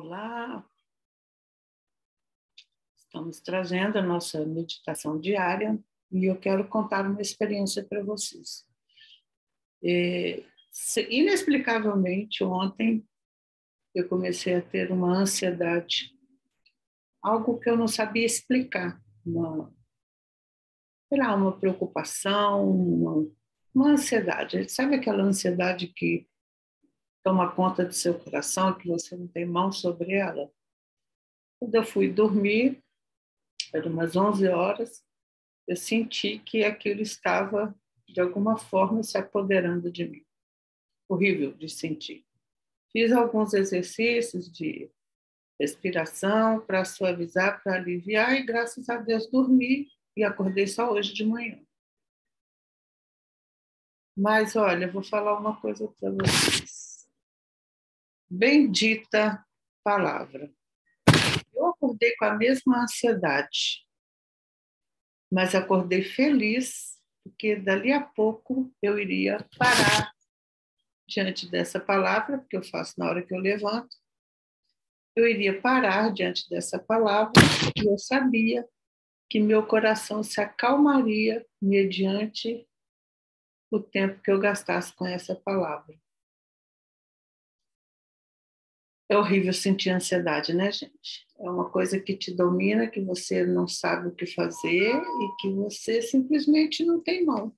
Olá, estamos trazendo a nossa meditação diária e eu quero contar uma experiência para vocês. Inexplicavelmente, ontem eu comecei a ter uma ansiedade, algo que eu não sabia explicar, uma preocupação, uma ansiedade. Sabe aquela ansiedade que toma conta do seu coração, que você não tem mão sobre ela? Quando eu fui dormir, eram umas 11 horas, eu senti que aquilo estava, de alguma forma, se apoderando de mim. Horrível de sentir. Fiz alguns exercícios de respiração para suavizar, para aliviar, e graças a Deus dormi e acordei só hoje de manhã. Mas, olha, eu vou falar uma coisa para vocês. Bendita palavra. Eu acordei com a mesma ansiedade, mas acordei feliz, porque dali a pouco eu iria parar diante dessa palavra, porque eu faço na hora que eu levanto, eu iria parar diante dessa palavra e eu sabia que meu coração se acalmaria mediante o tempo que eu gastasse com essa palavra. É horrível sentir ansiedade, né, gente? É uma coisa que te domina, que você não sabe o que fazer e que você simplesmente não tem mão.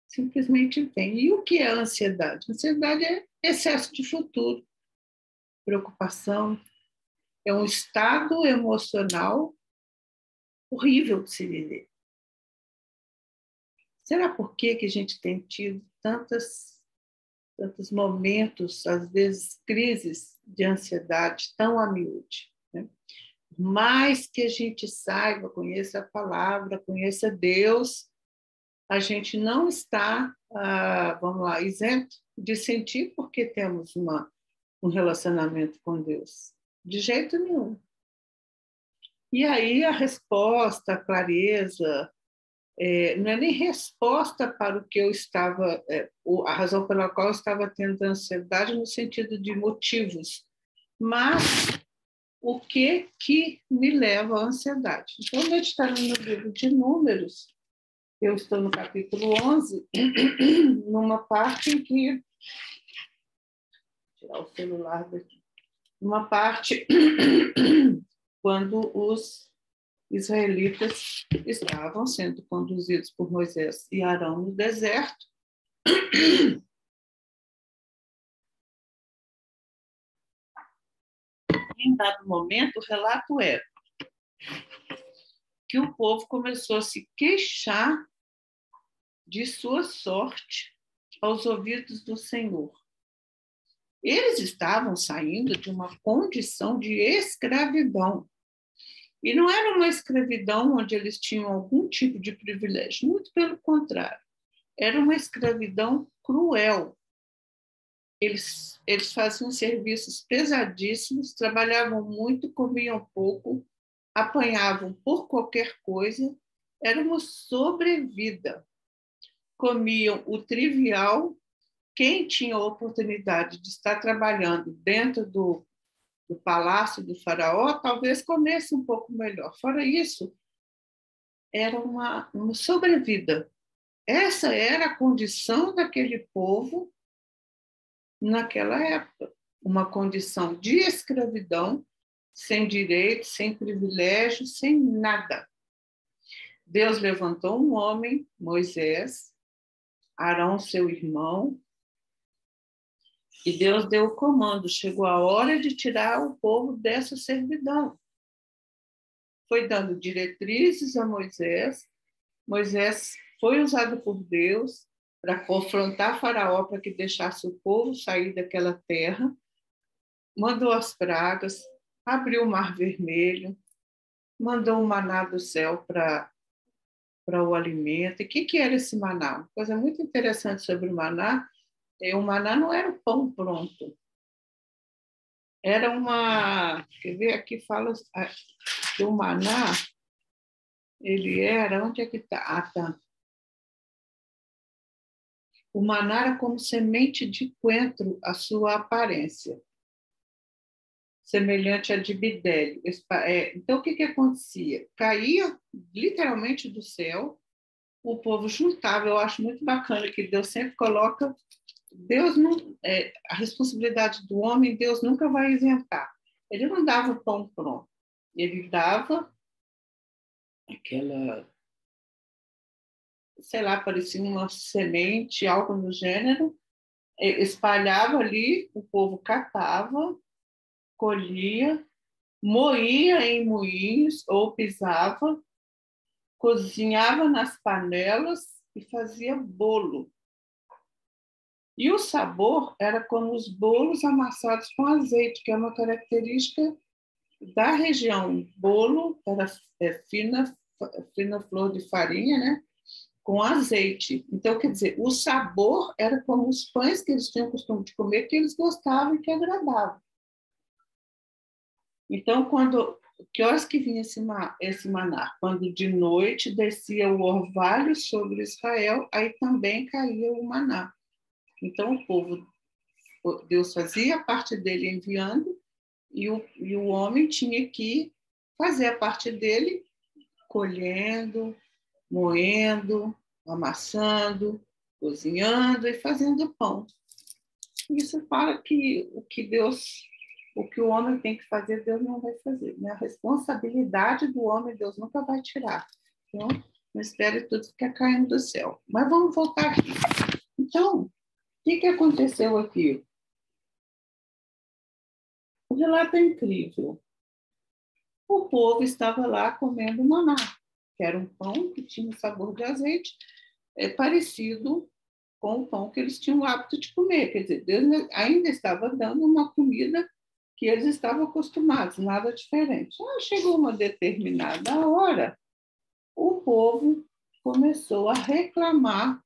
Simplesmente tem. E o que é ansiedade? Ansiedade é excesso de futuro, preocupação, é um estado emocional horrível de se viver. Será por que a gente tem tido tantos momentos, às vezes crises de ansiedade tão a miúde? Né? Mais que a gente saiba, conheça a palavra, conheça Deus, a gente não está, isento de sentir porque temos um relacionamento com Deus. De jeito nenhum. E aí a resposta, a clareza, não é nem resposta para o que eu estava, a razão pela qual eu estava tendo ansiedade no sentido de motivos, mas o que me leva à ansiedade. Então, meditando no livro de Números, eu estou no capítulo 11, numa parte em que... Vou tirar o celular daqui. Numa parte quando os israelitas estavam sendo conduzidos por Moisés e Arão no deserto. Em dado momento, o relato era que o povo começou a se queixar de sua sorte aos ouvidos do Senhor. Eles estavam saindo de uma condição de escravidão. E não era uma escravidão onde eles tinham algum tipo de privilégio, muito pelo contrário. Era uma escravidão cruel. Eles faziam serviços pesadíssimos, trabalhavam muito, comiam pouco, apanhavam por qualquer coisa, era uma sobrevida. Comiam o trivial. Quem tinha a oportunidade de estar trabalhando dentro do palácio do faraó, talvez comesse um pouco melhor. Fora isso, era uma sobrevida. Essa era a condição daquele povo naquela época. Uma condição de escravidão, sem direitos, sem privilégios, sem nada. Deus levantou um homem, Moisés, Arão, seu irmão, e Deus deu o comando. Chegou a hora de tirar o povo dessa servidão. Foi dando diretrizes a Moisés. Moisés foi usado por Deus para confrontar Faraó para que deixasse o povo sair daquela terra. Mandou as pragas, abriu o Mar Vermelho, mandou um maná do céu para o alimento. E o que era esse maná? Uma coisa muito interessante sobre o maná, o maná não era o pão pronto. Era quer ver, aqui fala que o maná, ele era, onde é que está? Ah, tá. O maná era como semente de coentro, a sua aparência. semelhante a de bidélio. Então, o que acontecia? Caía literalmente do céu, o povo juntava. Eu acho muito bacana que Deus sempre coloca... Deus não... a responsabilidade do homem, Deus nunca vai isentar. Ele não dava o pão pronto. Ele dava aquela... sei lá, parecia uma semente, algo no gênero, espalhava ali, o povo catava, colhia, moía em moinhos ou pisava, cozinhava nas panelas e fazia bolo. E o sabor era como os bolos amassados com azeite, que é uma característica da região. O bolo era fina flor de farinha, né? Com azeite. Então, quer dizer, o sabor era como os pães que eles tinham costume de comer, que eles gostavam e que agradavam. Então, que horas que vinha esse maná? Quando de noite descia o orvalho sobre Israel, aí também caía o maná. Então, Deus fazia a parte dele enviando, e o homem tinha que fazer a parte dele, colhendo, moendo, amassando, cozinhando e fazendo pão. Isso fala que o que o homem tem que fazer, Deus não vai fazer. Né? A responsabilidade do homem, Deus nunca vai tirar. Então, não espere tudo ficar caindo do céu. Mas vamos voltar aqui. Então, o que aconteceu aqui? O relato é incrível. O povo estava lá comendo maná, que era um pão que tinha sabor de azeite, parecido com o pão que eles tinham o hábito de comer. Quer dizer, Deus ainda estava dando uma comida que eles estavam acostumados, nada diferente. Chegou uma determinada hora, o povo começou a reclamar.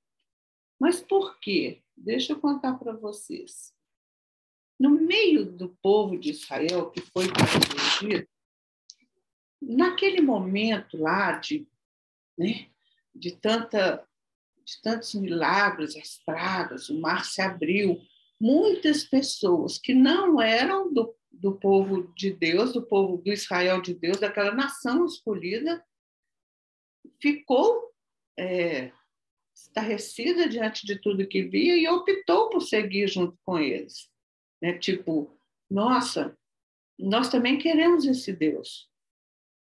Mas por quê? Deixa eu contar para vocês. No meio do povo de Israel, que foi para o Egito, naquele momento lá de tantos milagres, as pragas, o mar se abriu, muitas pessoas que não eram do povo de Deus, do povo do Israel de Deus, daquela nação escolhida, ficou estarrecida diante de tudo que via e optou por seguir junto com eles. Tipo, nossa, nós também queremos esse Deus.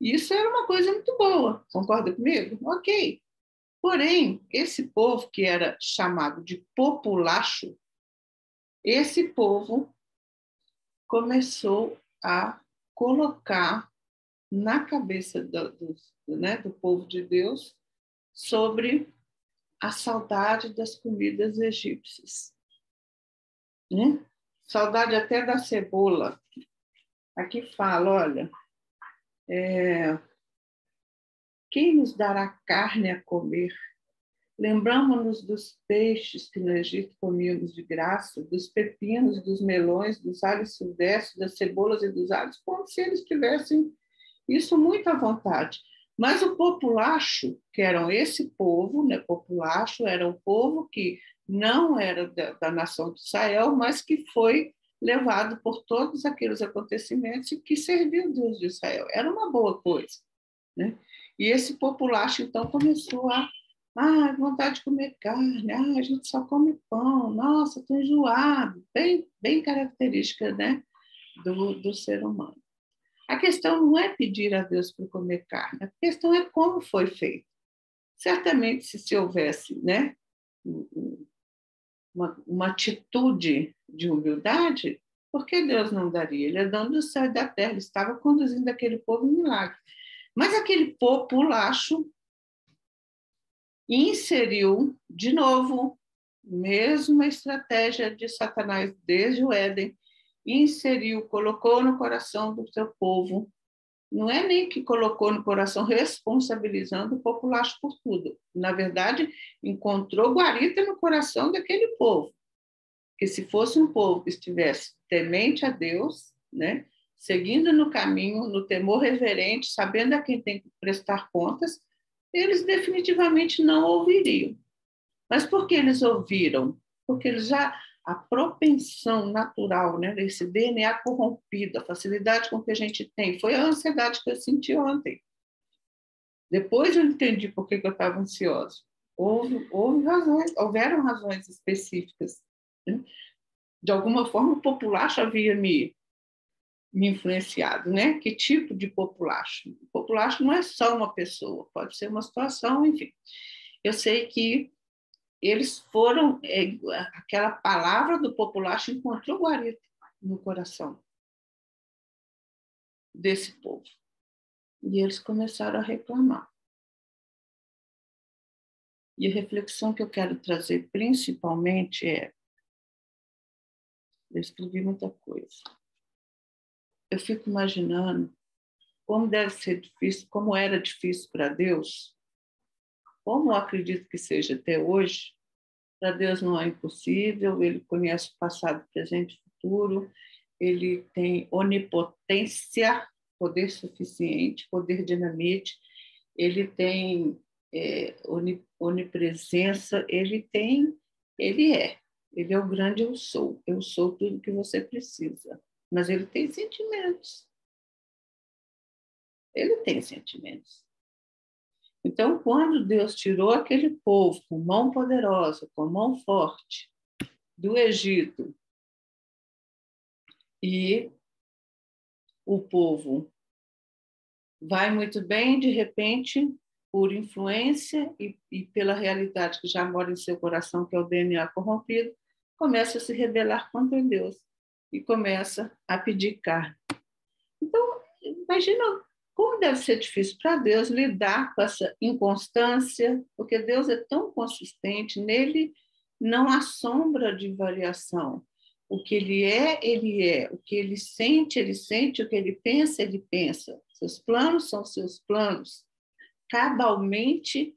Isso era uma coisa muito boa, concorda comigo? Ok. Porém, esse povo que era chamado de populacho, esse povo começou a colocar na cabeça do povo de Deus sobre a saudade das comidas egípcias. Né? Saudade até da cebola. Aqui fala, olha, quem nos dará carne a comer? Lembramos-nos dos peixes que no Egito comíamos de graça, dos pepinos, dos melões, dos alhos silvestres, das cebolas e dos alhos, como se eles tivessem isso muito à vontade. Mas o populacho, que eram esse povo, né, populacho era um povo que não era da nação de Israel, mas que foi levado por todos aqueles acontecimentos e que serviu o Deus de Israel. Era uma boa coisa. Né? E esse populacho, então, começou vontade de comer carne, a gente só come pão, nossa, estou enjoado, bem característica, né, do ser humano. A questão não é pedir a Deus para comer carne, a questão é como foi feito. Certamente, se houvesse, né, uma atitude de humildade, por que Deus não daria? Ele é dono do céu e da terra, ele estava conduzindo aquele povo em milagre. Mas aquele populacho inseriu, de novo, mesma estratégia de Satanás desde o Éden, colocou no coração do seu povo, não é nem que colocou no coração responsabilizando o populacho por tudo, na verdade, encontrou guarita no coração daquele povo, que se fosse um povo que estivesse temente a Deus, né, seguindo no caminho, no temor reverente, sabendo a quem tem que prestar contas, eles definitivamente não ouviriam. Mas por que eles ouviram? Porque eles já a propensão natural, né, desse DNA corrompido, a facilidade com que a gente tem, foi a ansiedade que eu senti ontem. Depois eu entendi por que eu estava ansiosa. Houveram razões específicas, né? De alguma forma, o populacho havia me influenciado, né? Que tipo de populacho? O populacho não é só uma pessoa, pode ser uma situação, enfim. Eu sei que eles foram, aquela palavra do populacho encontrou guarida no coração desse povo. E eles começaram a reclamar. E a reflexão que eu quero trazer principalmente eu escrevi muita coisa. Eu fico imaginando como deve ser difícil, como era difícil para Deus, como eu acredito que seja até hoje. Para Deus não é impossível, ele conhece o passado, presente e futuro, ele tem onipotência, poder suficiente, poder dinamite, ele tem onipresença, ele é o grande eu sou tudo que você precisa, mas ele tem sentimentos, ele tem sentimentos. Então, quando Deus tirou aquele povo com mão poderosa, com mão forte, do Egito, e o povo vai muito bem, de repente, por influência e pela realidade que já mora em seu coração, que é o DNA corrompido, começa a se rebelar contra Deus e começa a pedir carne. Então, imagina como deve ser difícil para Deus lidar com essa inconstância, porque Deus é tão consistente, nele não há sombra de variação. O que ele é, ele é. O que ele sente, ele sente. O que ele pensa. Seus planos são seus planos. Cabalmente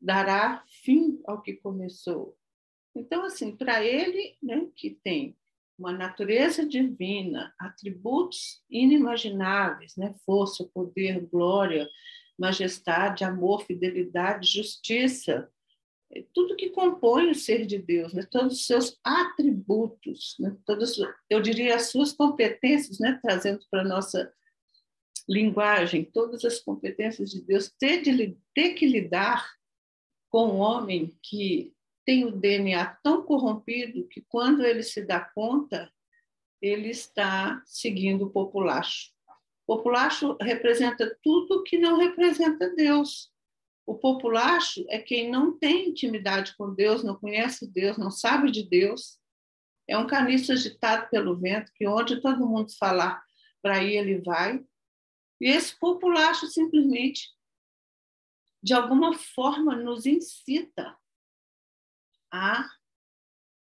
dará fim ao que começou. Então, assim, para ele, né, que tem uma natureza divina, atributos inimagináveis, né, força, poder, glória, majestade, amor, fidelidade, justiça, tudo que compõe o ser de Deus, né? Todos os seus atributos, né? Todos, eu diria, as suas competências, né? Trazendo para a nossa linguagem, todas as competências de Deus, ter que lidar com um homem que tem o DNA tão corrompido que, quando ele se dá conta, ele está seguindo o populacho. O populacho representa tudo que não representa Deus. O populacho é quem não tem intimidade com Deus, não conhece Deus, não sabe de Deus. É um caniço agitado pelo vento, que onde todo mundo falar para ir, ele vai. E esse populacho simplesmente, de alguma forma, nos incita a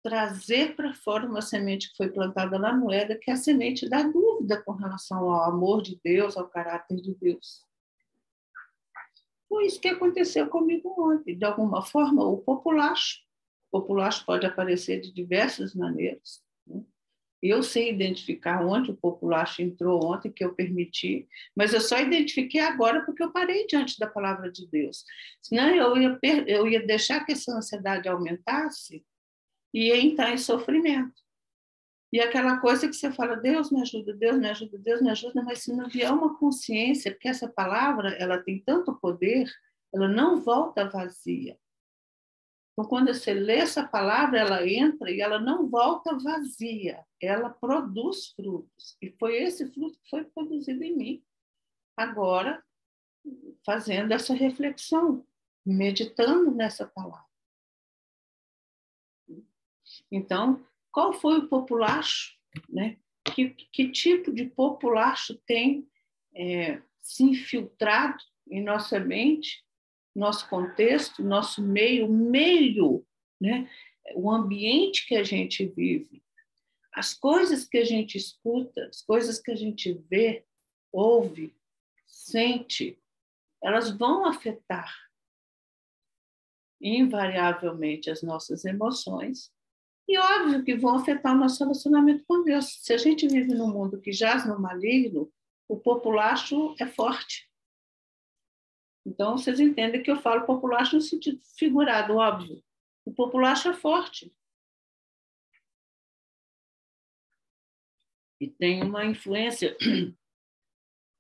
trazer para fora uma semente que foi plantada na moeda, que é a semente da dúvida com relação ao amor de Deus, ao caráter de Deus. Foi isso que aconteceu comigo ontem. De alguma forma, o populacho pode aparecer de diversas maneiras, né? Eu sei identificar onde o populacho entrou ontem, que eu permiti, mas eu só identifiquei agora porque eu parei diante da palavra de Deus. Senão eu ia deixar que essa ansiedade aumentasse e ia entrar em sofrimento. E aquela coisa que você fala, Deus me ajuda, Deus me ajuda, Deus me ajuda, mas se não vier uma consciência, porque essa palavra ela tem tanto poder, ela não volta vazia. Então, quando você lê essa palavra, ela entra e ela não volta vazia, ela produz frutos. E foi esse fruto que foi produzido em mim. Agora, fazendo essa reflexão, meditando nessa palavra. Então, qual foi o populacho, né? Que tipo de populacho tem se infiltrado em nossa mente, nosso contexto, nosso meio, né? O ambiente que a gente vive, as coisas que a gente escuta, as coisas que a gente vê, ouve, sente, elas vão afetar invariavelmente as nossas emoções. E óbvio que vão afetar o nosso relacionamento com Deus. Se a gente vive num mundo que jaz no maligno, o populacho é forte. Então, vocês entendem que eu falo populacho no sentido figurado, óbvio. O populacho é forte. E tem uma influência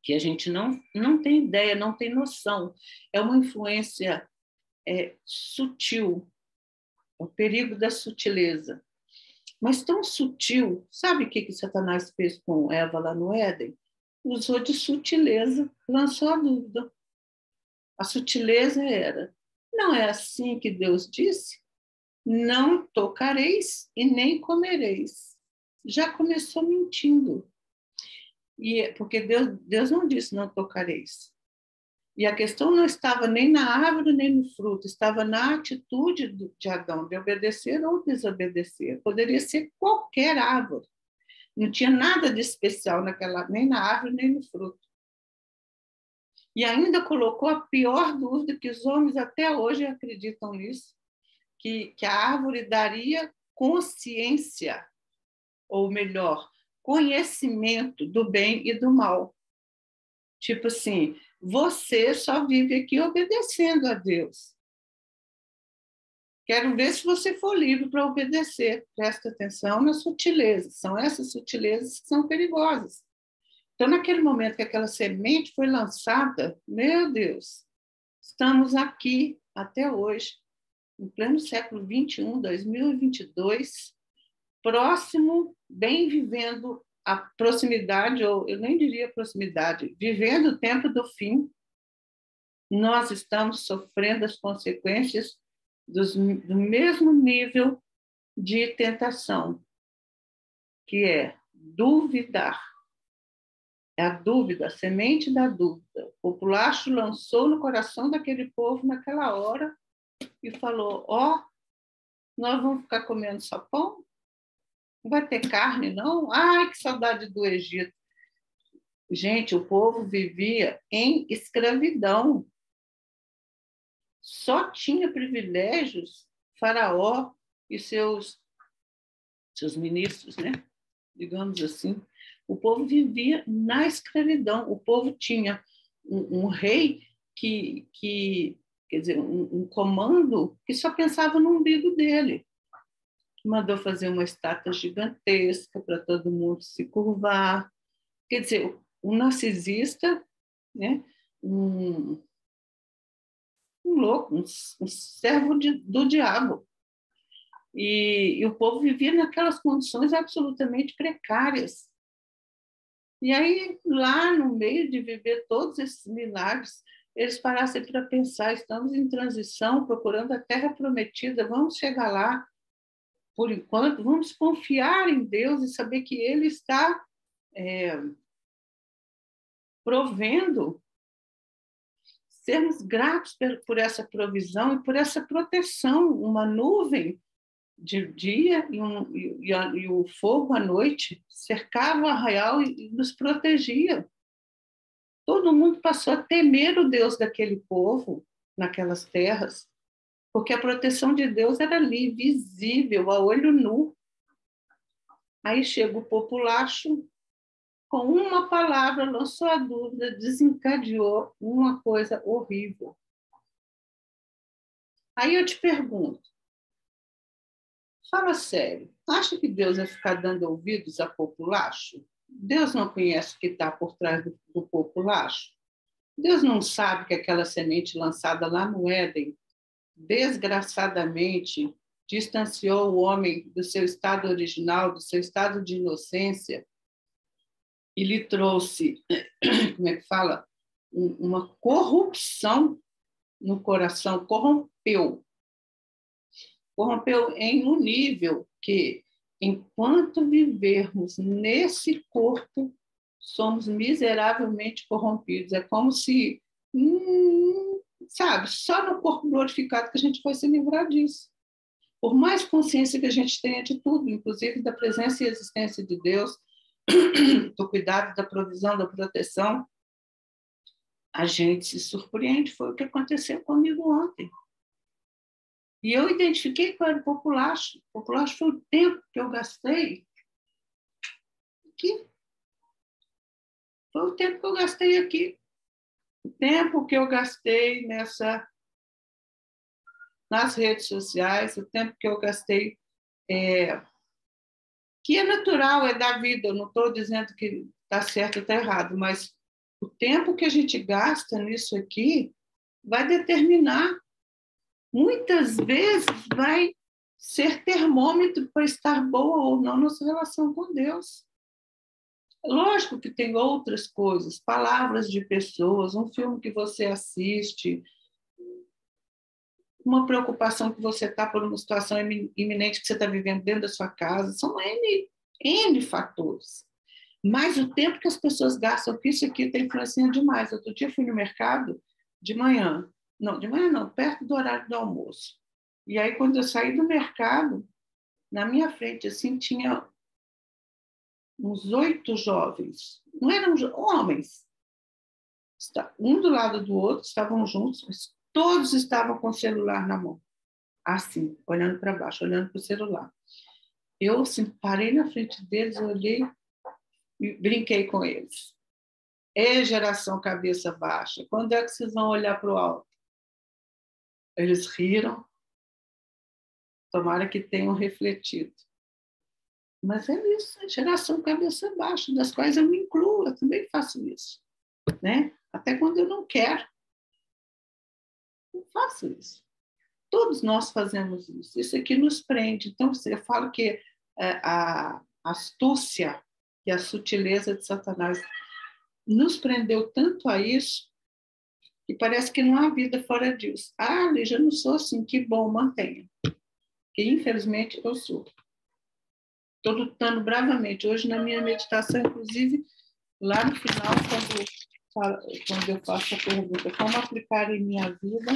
que a gente não tem ideia, não tem noção. É uma influência sutil, é o perigo da sutileza. Mas tão sutil, sabe o que Satanás fez com Eva lá no Éden? Usou de sutileza, lançou a dúvida. A sutileza era: não é assim que Deus disse? Não tocareis e nem comereis. Já começou mentindo. Porque Deus não disse não tocareis. E a questão não estava nem na árvore nem no fruto, estava na atitude de Adão, de obedecer ou desobedecer. Poderia ser qualquer árvore. Não tinha nada de especial nem na árvore nem no fruto. E ainda colocou a pior dúvida, que os homens até hoje acreditam nisso, que a árvore daria consciência, ou melhor, conhecimento do bem e do mal. Tipo assim, você só vive aqui obedecendo a Deus. Quero ver se você for livre para obedecer. Presta atenção nas sutilezas. São essas sutilezas que são perigosas. Então, naquele momento que aquela semente foi lançada, meu Deus, estamos aqui até hoje, em pleno século XXI, 2022, próximo, bem vivendo a proximidade, ou eu nem diria proximidade, vivendo o tempo do fim. Nós estamos sofrendo as consequências do mesmo nível de tentação, que é duvidar. É a dúvida, a semente da dúvida. O populacho lançou no coração daquele povo naquela hora e falou: ó, nós vamos ficar comendo só pão? Não vai ter carne, não? Ai, que saudade do Egito. Gente, o povo vivia em escravidão. Só tinha privilégios Faraó e seus ministros, né? Digamos assim. O povo vivia na escravidão. O povo tinha um rei quer dizer, um comando que só pensava no umbigo dele. Mandou fazer uma estátua gigantesca para todo mundo se curvar. Quer dizer, um narcisista, né? um louco, um servo do diabo. E o povo vivia naquelas condições absolutamente precárias. E aí, lá no meio de viver todos esses milagres, eles parassem para pensar: estamos em transição, procurando a terra prometida, vamos chegar lá. Por enquanto, vamos confiar em Deus e saber que Ele está provendo, sermos gratos por essa provisão e por essa proteção, uma nuvem de dia e o fogo à noite cercava o arraial e nos protegia. Todo mundo passou a temer o Deus daquele povo, naquelas terras, porque a proteção de Deus era ali, visível, a olho nu. Aí chega o populacho, com uma palavra, lançou a dúvida, desencadeou uma coisa horrível. Aí eu te pergunto, fala sério, acha que Deus vai ficar dando ouvidos a populacho? Deus não conhece o que está por trás do populacho? Deus não sabe que aquela semente lançada lá no Éden, desgraçadamente, distanciou o homem do seu estado original, do seu estado de inocência, e lhe trouxe, como é que fala? Uma corrupção no coração, corrompeu em um nível que, enquanto vivermos nesse corpo, somos miseravelmente corrompidos. É como se, sabe, só no corpo glorificado que a gente vai se livrar disso. Por mais consciência que a gente tenha de tudo, inclusive da presença e existência de Deus, do cuidado, da provisão, da proteção, a gente se surpreende. Foi o que aconteceu comigo ontem. E eu identifiquei qual era o populacho. O populacho foi o tempo que eu gastei aqui. Foi o tempo que eu gastei aqui. O tempo que eu gastei nas redes sociais, o tempo que eu gastei que é natural, é da vida. Eu não estou dizendo que está certo ou está errado, mas o tempo que a gente gasta nisso aqui vai determinar, muitas vezes vai ser termômetro para estar boa ou não nossa relação com Deus. Lógico que tem outras coisas, palavras de pessoas, um filme que você assiste, uma preocupação que você está por uma situação iminente que você está vivendo dentro da sua casa, são N fatores. Mas o tempo que as pessoas gastam, que isso aqui tem influência demais. Outro dia eu fui no mercado de manhã, não, perto do horário do almoço. E aí, quando eu saí do mercado, na minha frente, assim, tinha uns 8 jovens, não eram homens, um do lado do outro, estavam juntos, mas todos estavam com o celular na mão, assim, olhando para baixo, olhando para o celular. Eu assim, parei na frente deles, olhei e brinquei com eles. Geração cabeça baixa, quando é que vocês vão olhar para o alto? Eles riram, tomara que tenham refletido. Mas é isso, é geração cabeça baixa, das quais eu me incluo, eu também faço isso. Né? Até quando eu não quero. Eu faço isso. Todos nós fazemos isso. Isso aqui nos prende. Então, eu falo que a astúcia e a sutileza de Satanás nos prendeu tanto a isso que parece que não há vida fora disso. Ah, Lígia, eu não sou assim. Que bom, mantenha. Que, infelizmente, eu sou. Estou lutando bravamente. Hoje, na minha meditação, inclusive, lá no final, quando eu faço a pergunta como aplicar em minha vida,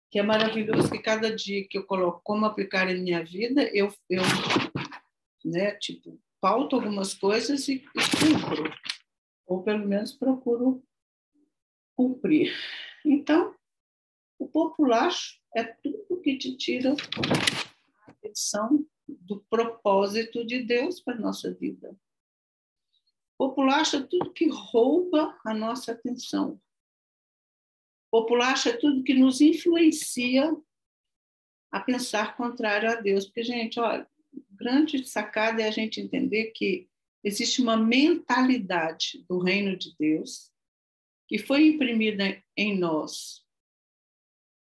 que é maravilhoso que cada dia que eu coloco como aplicar em minha vida, eu né, tipo, pauto algumas coisas e cumpro, ou pelo menos procuro cumprir. Então, o populacho é tudo que te tira a atenção do propósito de Deus para a nossa vida. Populacho é tudo que rouba a nossa atenção. Populacho é tudo que nos influencia a pensar contrário a Deus. Porque, gente, olha, grande sacada é a gente entender que existe uma mentalidade do reino de Deus que foi imprimida em nós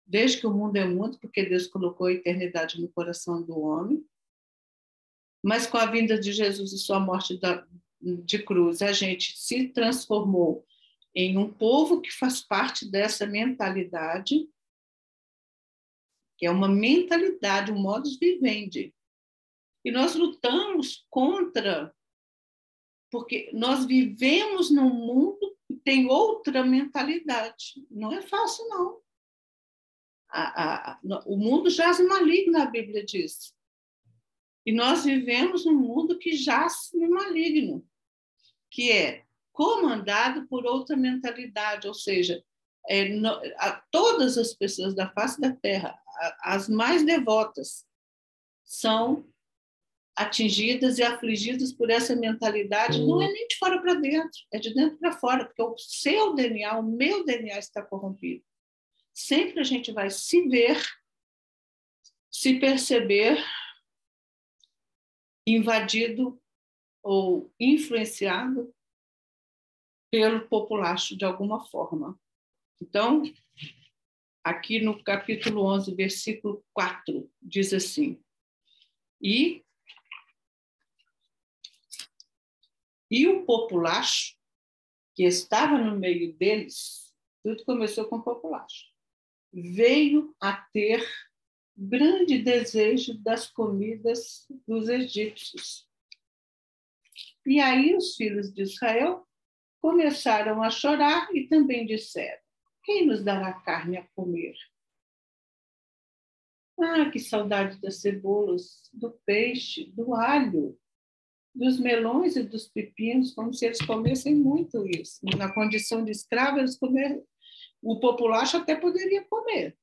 desde que o mundo é mundo, porque Deus colocou a eternidade no coração do homem, mas com a vinda de Jesus e sua morte de cruz, a gente se transformou em um povo que faz parte dessa mentalidade, que é uma mentalidade, um modus vivendi. E nós lutamos contra, porque nós vivemos num mundo que tem outra mentalidade. Não é fácil, não. O mundo jaz maligno, a Bíblia diz. E nós vivemos num mundo que jaz no maligno, que é comandado por outra mentalidade, ou seja, todas as pessoas da face da terra, as mais devotas, são atingidas e afligidas por essa mentalidade, não é nem de fora para dentro, é de dentro para fora, porque o seu DNA, o meu DNA está corrompido. Sempre a gente vai se ver, se perceber invadido ou influenciado pelo populacho de alguma forma. Então, aqui no capítulo 11, versículo 4, diz assim: E o populacho que estava no meio deles, tudo começou com o populacho, veio a ter grande desejo das comidas dos egípcios. E aí os filhos de Israel começaram a chorar e também disseram: quem nos dará carne a comer? Ah, que saudade das cebolas, do peixe, do alho, dos melões e dos pepinos, como se eles comessem muito isso. Na condição de escravo, eles comeram. O populacho até poderia comer,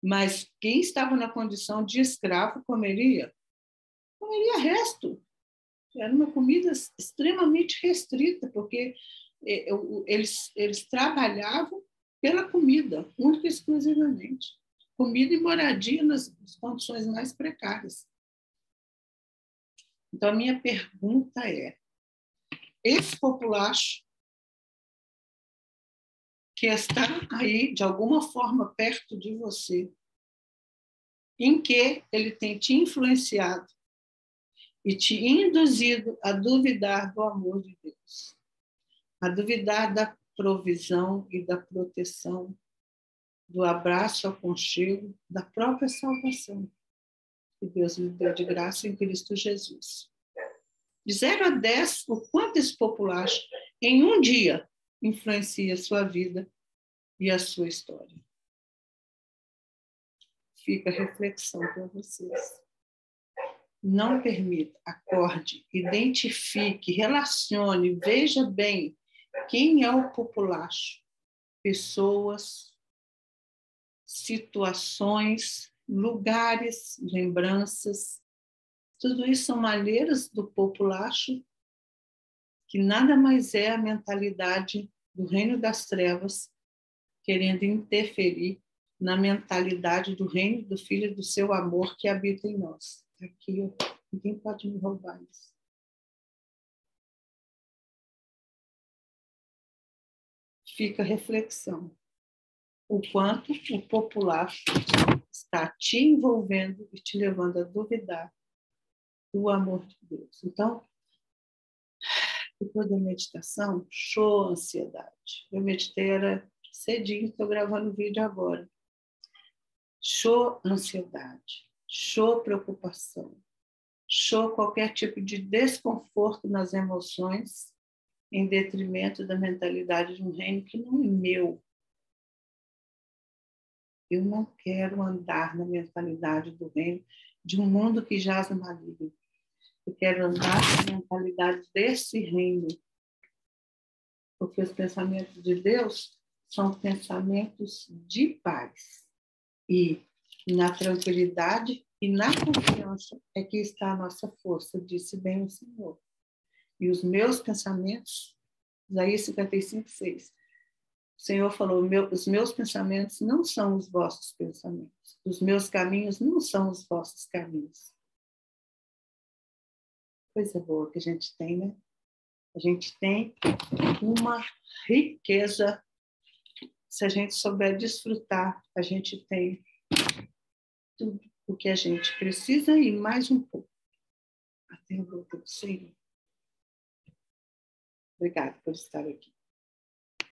mas quem estava na condição de escravo comeria resto. Era uma comida extremamente restrita, porque eles trabalhavam pela comida, única e exclusivamente. Comida e moradia nas condições mais precárias. Então, a minha pergunta é, esse populacho que está aí, de alguma forma, perto de você, em que ele tem te influenciado e te induzido a duvidar do amor de Deus, a duvidar da provisão e da proteção, do abraço, aconchego, da própria salvação que Deus lhe deu de graça em Cristo Jesus. De 0 a 10, o quanto esse populacho, em um dia, influencia a sua vida e a sua história. Fica a reflexão para vocês. Não permita, acorde, identifique, relacione, veja bem quem é o populacho. Pessoas, situações, lugares, lembranças. Tudo isso são maneiras do populacho, que nada mais é a mentalidade do reino das trevas, querendo interferir na mentalidade do reino do Filho e do seu amor que habita em nós. Aqui, ninguém pode me roubar isso. Fica a reflexão. O quanto o popular está te envolvendo e te levando a duvidar do amor de Deus. Então, depois da meditação, show ansiedade. Eu meditei, era cedinho, estou gravando o vídeo agora. Show ansiedade, show preocupação, show qualquer tipo de desconforto nas emoções, em detrimento da mentalidade de um reino que não é meu. Eu não quero andar na mentalidade do reino de um mundo que jaz no maligno. Eu quero andar na mentalidade desse reino. Porque os pensamentos de Deus são pensamentos de paz. E na tranquilidade e na confiança é que está a nossa força, disse bem o Senhor. E os meus pensamentos, Isaías 55:6, o Senhor falou, os meus pensamentos não são os vossos pensamentos, os meus caminhos não são os vossos caminhos. Coisa boa que a gente tem, né? A gente tem uma riqueza, se a gente souber desfrutar, a gente tem tudo o que a gente precisa e mais um pouco. Até a volta do Senhor. Obrigada por estar aqui.